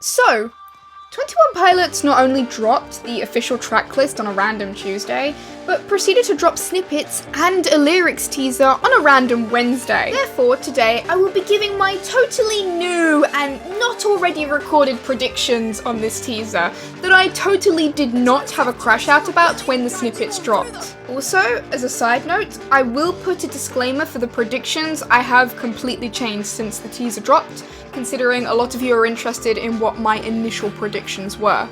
So, 21 Pilots not only dropped the official track list on a random Tuesday, but proceeded to drop snippets and a lyrics teaser on a random Wednesday. Therefore, today I will be giving my totally new and not already recorded predictions on this teaser that I totally did not have a crash out about when the snippets dropped. Also, as a side note, I will put a disclaimer for the predictions I have completely changed since the teaser dropped, considering a lot of you are interested in what my initial predictions were.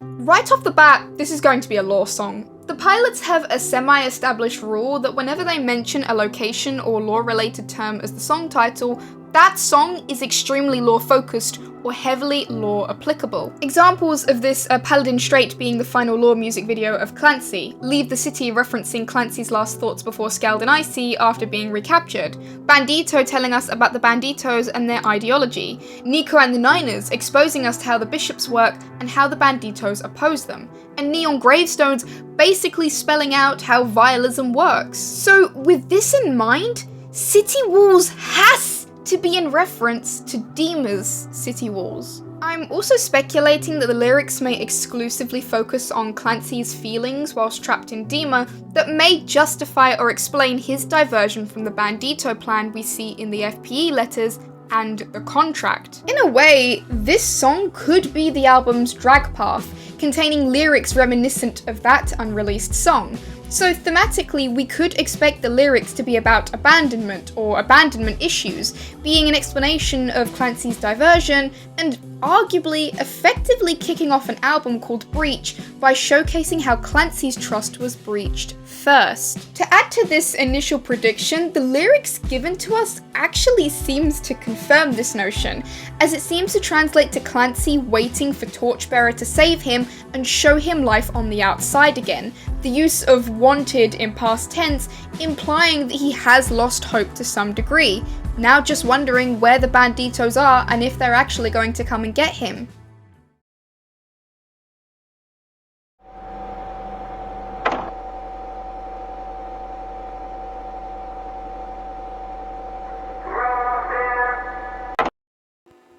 Right off the bat, this is going to be a lore song. The Pilots have a semi-established rule that whenever they mention a location or lore-related term as the song title, that song is extremely lore-focused or heavily lore-applicable. Examples of this are Paladin Strait being the final lore music video of Clancy, Leave the City referencing Clancy's last thoughts before Scald and Icy after being recaptured, Bandito telling us about the Banditos and their ideology, Nico and the Niners exposing us to how the bishops work and how the Banditos oppose them, and Neon Gravestones basically spelling out how vialism works. So with this in mind, City Walls has to be in reference to Dema's City Walls. I'm also speculating that the lyrics may exclusively focus on Clancy's feelings whilst trapped in Dema that may justify or explain his diversion from the Bandito plan we see in the FPE letters and the contract. In a way, this song could be the album's drag path, containing lyrics reminiscent of that unreleased song. So thematically, we could expect the lyrics to be about abandonment or abandonment issues, being an explanation of Clancy's diversion, and arguably effectively kicking off an album called Breach by showcasing how Clancy's trust was breached first. To add to this initial prediction, the lyrics given to us actually seems to confirm this notion, as it seems to translate to Clancy waiting for Torchbearer to save him and show him life on the outside again, the use of wanted in past tense implying that he has lost hope to some degree, now just wondering where the Banditos are and if they're actually going to come and get him.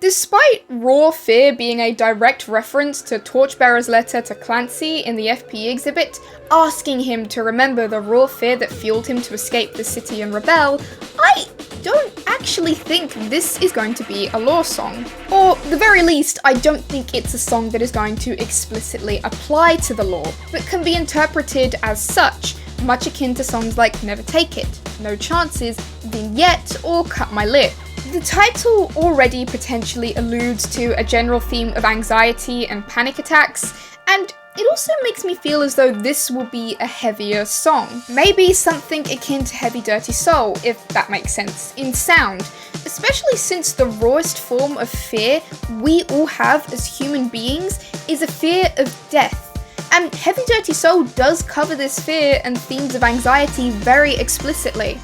Despite Raw Fear being a direct reference to Torchbearer's letter to Clancy in the FP exhibit, asking him to remember the raw fear that fueled him to escape the city and rebel, I don't actually think this is going to be a lore song. Or, at the very least, I don't think it's a song that is going to explicitly apply to the lore, but can be interpreted as such, much akin to songs like Never Take It, No Chances, Vignette, or Cut My Lip. The title already potentially alludes to a general theme of anxiety and panic attacks, and it also makes me feel as though this will be a heavier song. Maybe something akin to HeavyDirtySoul, if that makes sense, in sound, especially since the rawest form of fear we all have as human beings is a fear of death. And HeavyDirtySoul does cover this fear and themes of anxiety very explicitly.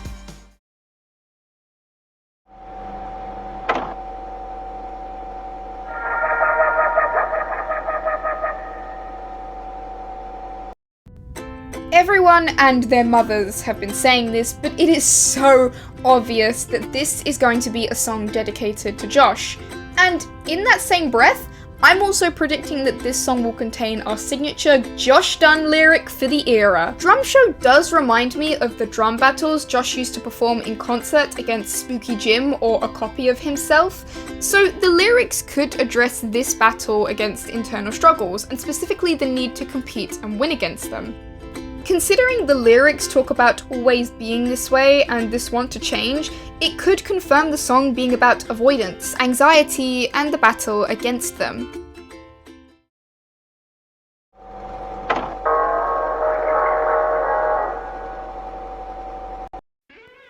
Everyone and their mothers have been saying this, but it is so obvious that this is going to be a song dedicated to Josh. And in that same breath, I'm also predicting that this song will contain our signature Josh Dunn lyric for the era. Drum Show does remind me of the drum battles Josh used to perform in concert against Spooky Jim or a copy of himself, so the lyrics could address this battle against internal struggles, and specifically the need to compete and win against them. Considering the lyrics talk about always being this way and this want to change, it could confirm the song being about avoidance, anxiety, and the battle against them.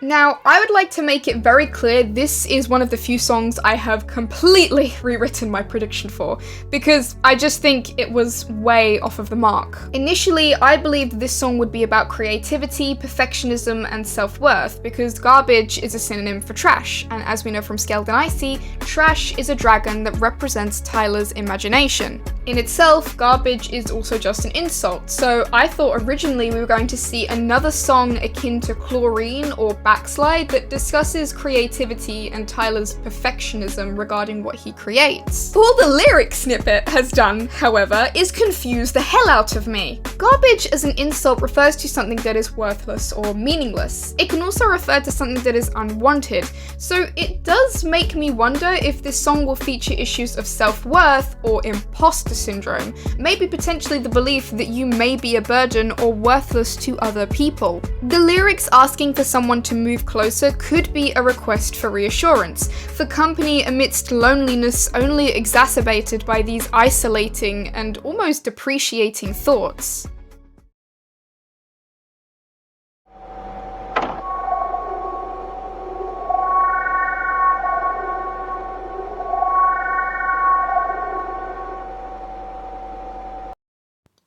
Now, I would like to make it very clear this is one of the few songs I have completely rewritten my prediction for, because I just think it was way off of the mark. Initially, I believed this song would be about creativity, perfectionism, and self-worth, because garbage is a synonym for trash, and as we know from Scaled and Icy, trash is a dragon that represents Tyler's imagination. In itself, garbage is also just an insult, so I thought originally we were going to see another song akin to Chlorine or Backslide that discusses creativity and Tyler's perfectionism regarding what he creates. All the lyric snippet has done, however, is confuse the hell out of me. Garbage as an insult refers to something that is worthless or meaningless. It can also refer to something that is unwanted, so it does make me wonder if this song will feature issues of self-worth or imposter syndrome, maybe potentially the belief that you may be a burden or worthless to other people. The lyrics asking for someone to move closer could be a request for reassurance, for company amidst loneliness only exacerbated by these isolating and almost depreciating thoughts.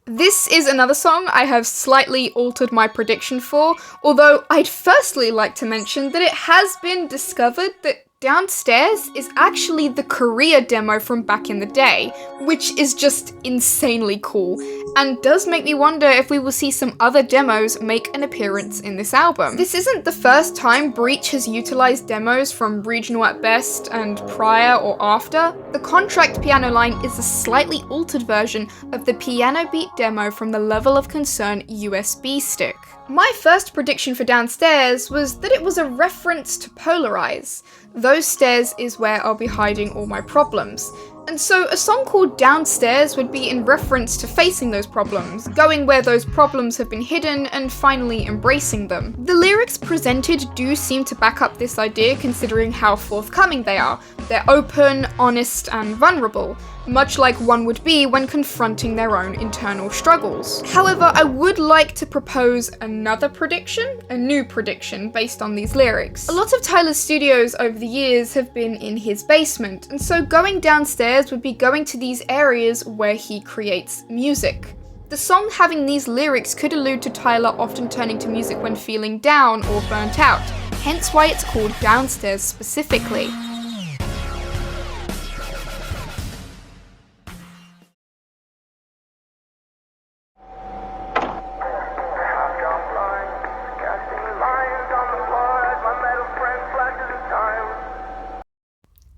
This is another song I have slightly altered my prediction for, although I'd firstly like to mention that it has been discovered that Downstairs is actually the Korea demo from back in the day, which is just insanely cool, and does make me wonder if we will see some other demos make an appearance in this album. This isn't the first time Breach has utilized demos from Regional at Best and Prior or After. The Contract piano line is a slightly altered version of the piano beat demo from the Level of Concern USB stick. My first prediction for Downstairs was that it was a reference to Polarize. Those stairs is where I'll be hiding all my problems. And so a song called Downstairs would be in reference to facing those problems, going where those problems have been hidden and finally embracing them. The lyrics presented do seem to back up this idea considering how forthcoming they are. They're open, honest, and vulnerable, much like one would be when confronting their own internal struggles. However, I would like to propose another prediction, a new prediction based on these lyrics. A lot of Tyler's studios over the years have been in his basement, and so going downstairs would be going to these areas where he creates music. The song having these lyrics could allude to Tyler often turning to music when feeling down or burnt out, hence why it's called Downstairs specifically.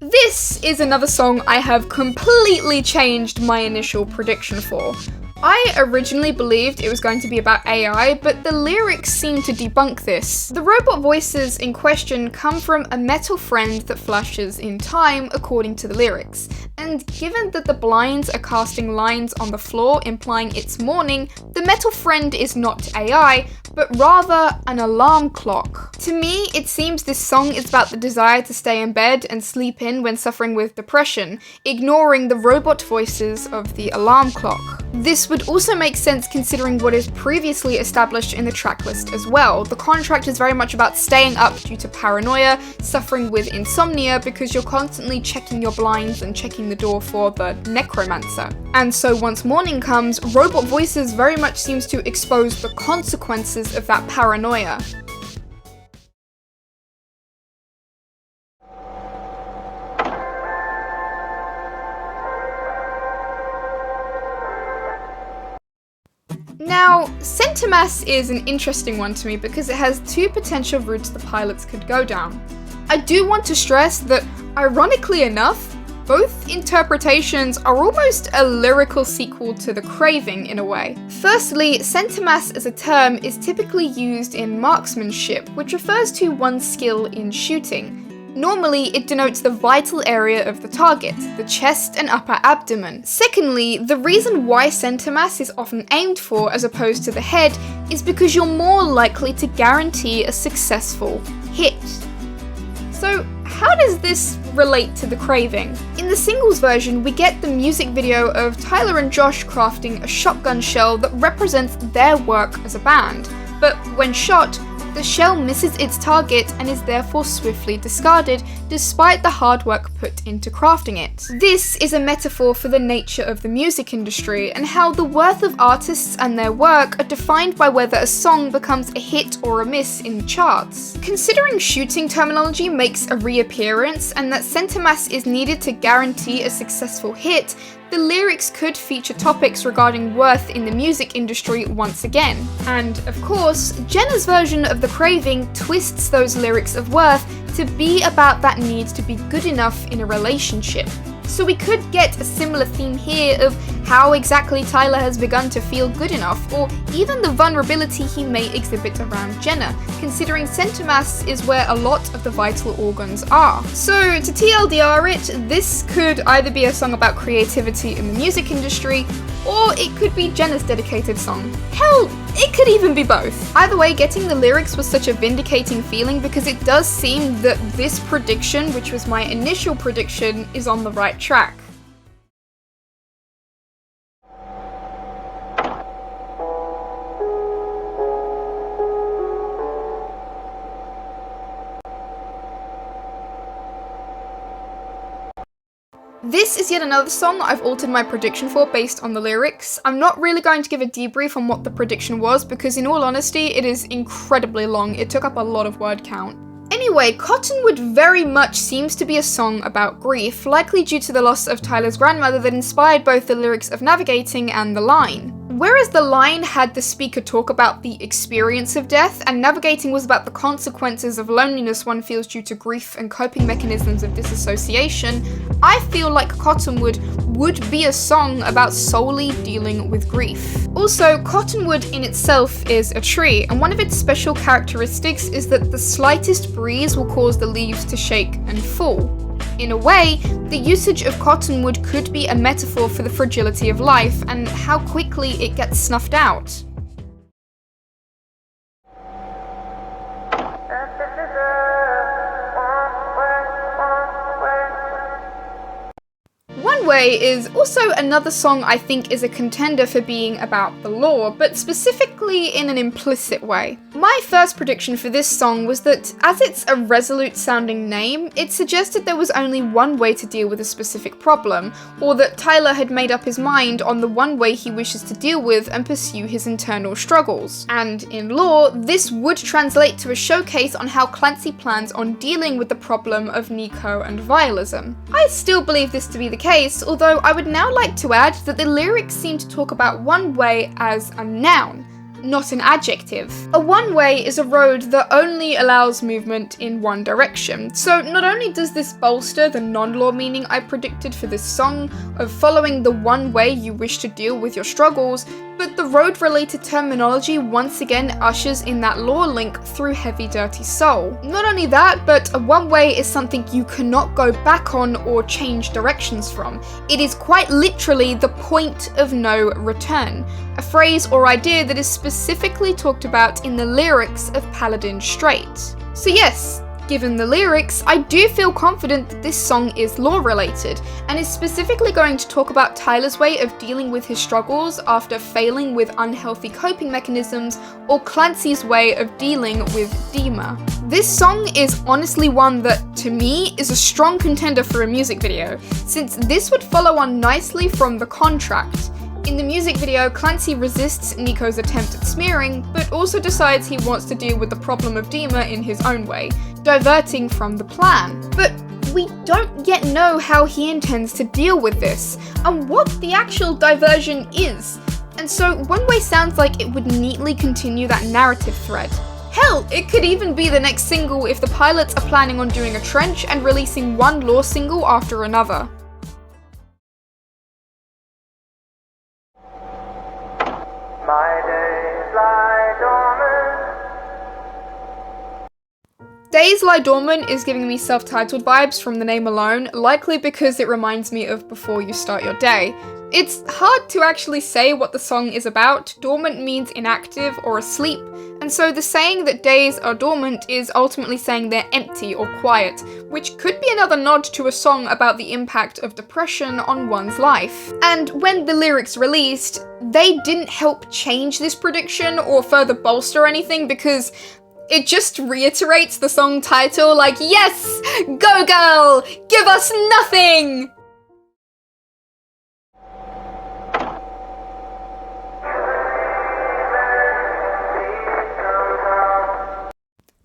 This is another song I have completely changed my initial prediction for. I originally believed it was going to be about AI, but the lyrics seem to debunk this. The robot voices in question come from a metal friend that flashes in time, according to the lyrics. And given that the blinds are casting lines on the floor implying it's morning, the metal friend is not AI, but rather an alarm clock. To me, it seems this song is about the desire to stay in bed and sleep in when suffering with depression, ignoring the robot voices of the alarm clock. This would also make sense considering what is previously established in the tracklist as well. The Contract is very much about staying up due to paranoia, suffering with insomnia because you're constantly checking your blinds and checking the door for the necromancer. And so once morning comes, robot voices very much seems to expose the consequences of that paranoia. Now, Centmass is an interesting one to me because it has two potential routes the pilots could go down. I do want to stress that, ironically enough, both interpretations are almost a lyrical sequel to the Craving in a way. Firstly, Centmass as a term is typically used in marksmanship, which refers to one's skill in shooting. Normally, it denotes the vital area of the target, the chest and upper abdomen. Secondly, the reason why Centmass is often aimed for as opposed to the head is because you're more likely to guarantee a successful hit. So, how does this relate to the Craving? In the singles version, we get the music video of Tyler and Josh crafting a shotgun shell that represents their work as a band. But when shot, The shell misses its target and is therefore swiftly discarded, despite the hard work put into crafting it. This is a metaphor for the nature of the music industry and how the worth of artists and their work are defined by whether a song becomes a hit or a miss in the charts. Considering shooting terminology makes a reappearance and that Centmass is needed to guarantee a successful hit, the lyrics could feature topics regarding worth in the music industry once again. And, of course, Jenna's version of the Craving twists those lyrics of worth to be about that need to be good enough in a relationship. So we could get a similar theme here of how exactly Tyler has begun to feel good enough, or even the vulnerability he may exhibit around Jenna, considering Centmass is where a lot of the vital organs are. So to TLDR it, this could either be a song about creativity in the music industry, or it could be Jenna's dedicated song. Hell, it could even be both. Either way, getting the lyrics was such a vindicating feeling because it does seem that this prediction, which was my initial prediction, is on the right track. This is yet another song I've altered my prediction for based on the lyrics. I'm not really going to give a debrief on what the prediction was because in all honesty it is incredibly long, it took up a lot of word count. Anyway, Cottonwood very much seems to be a song about grief, likely due to the loss of Tyler's grandmother that inspired both the lyrics of Navigating and the line. Whereas the line had the speaker talk about the experience of death, and Navigating was about the consequences of loneliness one feels due to grief and coping mechanisms of disassociation, I feel like Cottonwood would be a song about solely dealing with grief. Also, Cottonwood in itself is a tree, and one of its special characteristics is that the slightest breeze will cause the leaves to shake and fall. In a way, the usage of Cottonwood could be a metaphor for the fragility of life and how quickly it gets snuffed out. One Way is also another song I think is a contender for being about the law, but specifically in an implicit way. My first prediction for this song was that, as it's a resolute sounding name, it suggested there was only one way to deal with a specific problem, or that Tyler had made up his mind on the one way he wishes to deal with and pursue his internal struggles. And in law, this would translate to a showcase on how Clancy plans on dealing with the problem of Nico and vialism. I still believe this to be the case, although I would now like to add that the lyrics seem to talk about one way as a noun, not an adjective. A one-way is a road that only allows movement in one direction. So not only does this bolster the non-law meaning I predicted for this song of following the one way you wish to deal with your struggles, but the road-related terminology once again ushers in that law link through Heavy Dirty Soul. Not only that, but a one-way is something you cannot go back on or change directions from. It is quite literally the point of no return, a phrase or idea that is specifically talked about in the lyrics of Paladin Strait. So yes, given the lyrics, I do feel confident that this song is law-related, and is specifically going to talk about Tyler's way of dealing with his struggles after failing with unhealthy coping mechanisms, or Clancy's way of dealing with Dema. This song is honestly one that, to me, is a strong contender for a music video, since this would follow on nicely from The Contract. In the music video, Clancy resists Nico's attempt at smearing, but also decides he wants to deal with the problem of Dema in his own way, diverting from the plan. But we don't yet know how he intends to deal with this, and what the actual diversion is. And so One Way sounds like it would neatly continue that narrative thread. Hell, it could even be the next single if the pilots are planning on doing a trench and releasing one law single after another. My days lie dormant. Days Lie Dormant is giving me self-titled vibes from the name alone, likely because it reminds me of Before You Start Your Day. It's hard to actually say what the song is about. Dormant means inactive or asleep, and so the saying that days are dormant is ultimately saying they're empty or quiet, which could be another nod to a song about the impact of depression on one's life. And when the lyrics released, they didn't help change this prediction or further bolster anything, because It just reiterates the song title like, yes, go girl, give us nothing!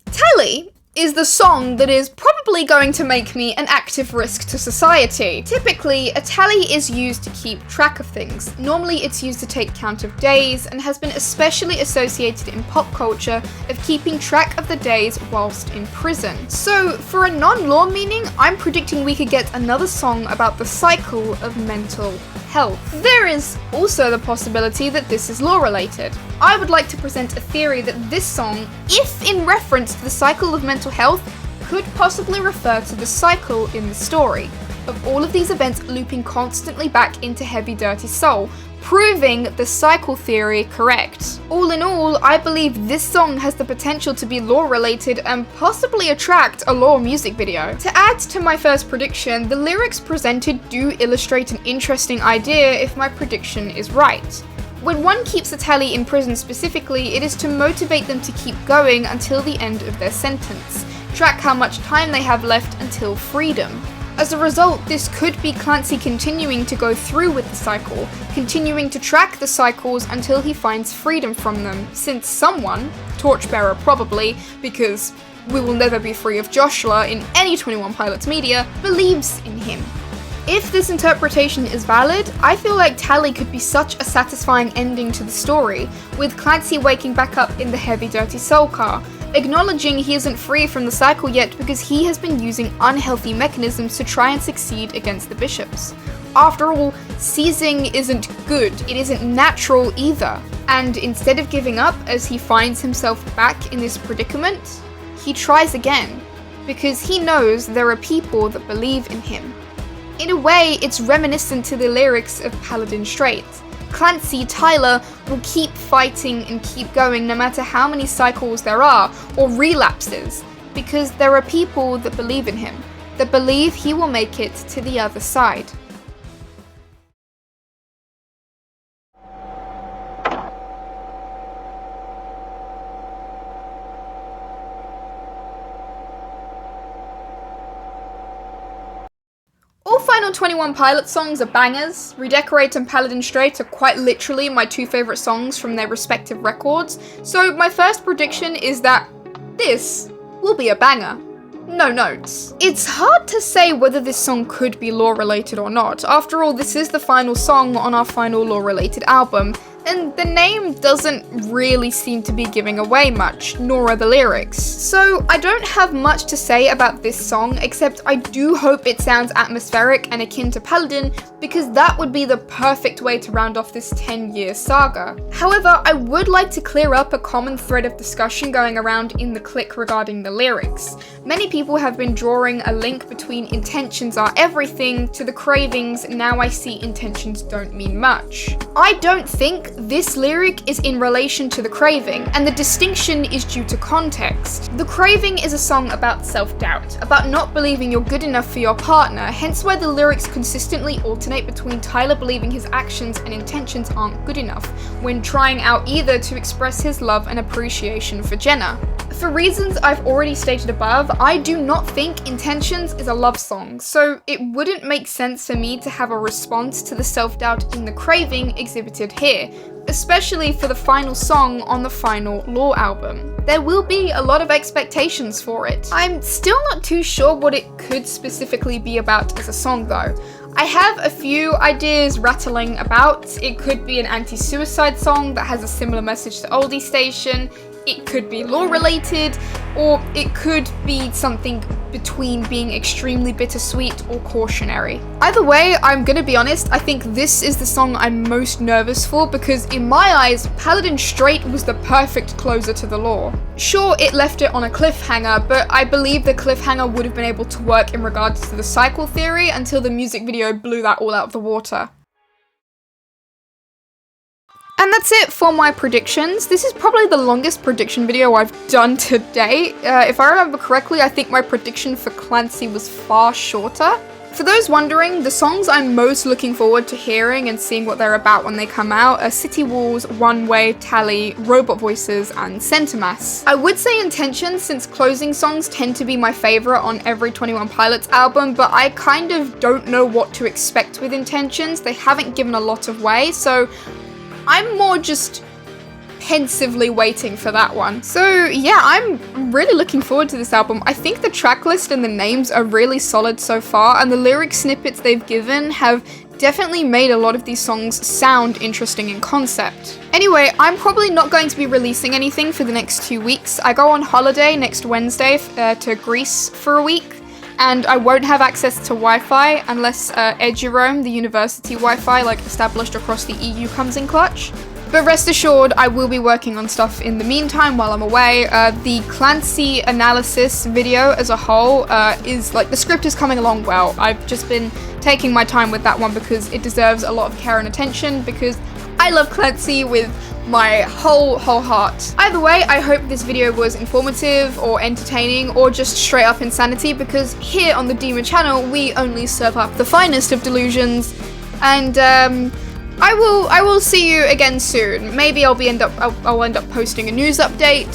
Tally is the song that is probably going to make me an active risk to society. Typically, a tally is used to keep track of things. Normally, it's used to take count of days and has been especially associated in pop culture of keeping track of the days whilst in prison. So, for a non-law meaning, I'm predicting we could get another song about the cycle of mental health. There is also the possibility that this is law-related. I would like to present a theory that this song, if in reference to the cycle of mental health, could possibly refer to the cycle in the story, of all of these events looping constantly back into Heavy Dirty Soul, proving the cycle theory correct. All in all, I believe this song has the potential to be lore-related and possibly attract a lore music video. To add to my first prediction, the lyrics presented do illustrate an interesting idea if my prediction is right. When one keeps a tally in prison specifically, it is to motivate them to keep going until the end of their sentence, track how much time they have left until freedom. As a result, this could be Clancy continuing to go through with the cycle, continuing to track the cycles until he finds freedom from them, since someone, Torchbearer probably, because we will never be free of Joshua in any 21 Pilots media, believes in him. If this interpretation is valid, I feel like Tally could be such a satisfying ending to the story, with Clancy waking back up in the Heavy Dirty Soul car, acknowledging he isn't free from the cycle yet because he has been using unhealthy mechanisms to try and succeed against the bishops. After all, seizing isn't good, it isn't natural either, and instead of giving up as he finds himself back in this predicament, he tries again, because he knows there are people that believe in him. In a way, it's reminiscent to the lyrics of Paladin Strait. Clancy, Tyler, will keep fighting and keep going no matter how many cycles there are, or relapses, because there are people that believe in him, that believe he will make it to the other side. All Final 21 Pilot songs are bangers. Redecorate and Paladin Strait are quite literally my two favourite songs from their respective records, so my first prediction is that this will be a banger. No notes. It's hard to say whether this song could be lore-related or not. After all, this is the final song on our final lore-related album, and the name doesn't really seem to be giving away much, nor are the lyrics. So I don't have much to say about this song, except I do hope it sounds atmospheric and akin to Paladin, because that would be the perfect way to round off this 10-year saga. However, I would like to clear up a common thread of discussion going around in the clique regarding the lyrics. Many people have been drawing a link between intentions are everything to the Craving's now I see intentions don't mean much. I don't think this lyric is in relation to the Craving, and the distinction is due to context. The Craving is a song about self-doubt, about not believing you're good enough for your partner, hence why the lyrics consistently alternate between Tyler believing his actions and intentions aren't good enough, when trying out either to express his love and appreciation for Jenna. For reasons I've already stated above, I do not think Intentions is a love song, so it wouldn't make sense for me to have a response to the self-doubt in the Craving exhibited here, especially for the final song on the final Lore album. There will be a lot of expectations for it. I'm still not too sure what it could specifically be about as a song though. I have a few ideas rattling about. It could be an anti-suicide song that has a similar message to Oldie Station. It could be lore related, or it could be something between being extremely bittersweet or cautionary. Either way, I'm gonna be honest, I think this is the song I'm most nervous for because in my eyes, Paladin Strait was the perfect closer to the lore. Sure, it left it on a cliffhanger, but I believe the cliffhanger would have been able to work in regards to the cycle theory until the music video blew that all out of the water. And that's it for my predictions. This is probably the longest prediction video I've done to date. If I remember correctly, I think my prediction for Clancy was far shorter. For those wondering, the songs I'm most looking forward to hearing and seeing what they're about when they come out are City Walls, One Way, Tally, Robot Voices, and Centmass. I would say Intentions, since closing songs tend to be my favourite on every 21 Pilots album, but I kind of don't know what to expect with Intentions. They haven't given a lot away, so I'm more just pensively waiting for that one. So yeah, I'm really looking forward to this album. I think the track list and the names are really solid so far, and the lyric snippets they've given have definitely made a lot of these songs sound interesting in concept. Anyway, I'm probably not going to be releasing anything for the next 2 weeks. I go on holiday next Wednesday to Greece for a week, and I won't have access to Wi-Fi unless Eduroam, the university Wi-Fi like established across the EU, comes in clutch. But rest assured, I will be working on stuff in the meantime while I'm away. The Clancy analysis video as a whole is like, the script is coming along well. I've just been taking my time with that one because it deserves a lot of care and attention, because I love Clancy with my whole heart. Either way, I hope this video was informative or entertaining or just straight up insanity, because here on the Dema channel, we only serve up the finest of delusions. And I will see you again soon. Maybe I'll end up posting a news update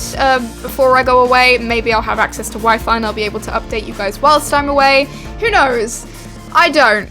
before I go away. Maybe I'll have access to Wi-Fi and I'll be able to update you guys whilst I'm away. Who knows? I don't.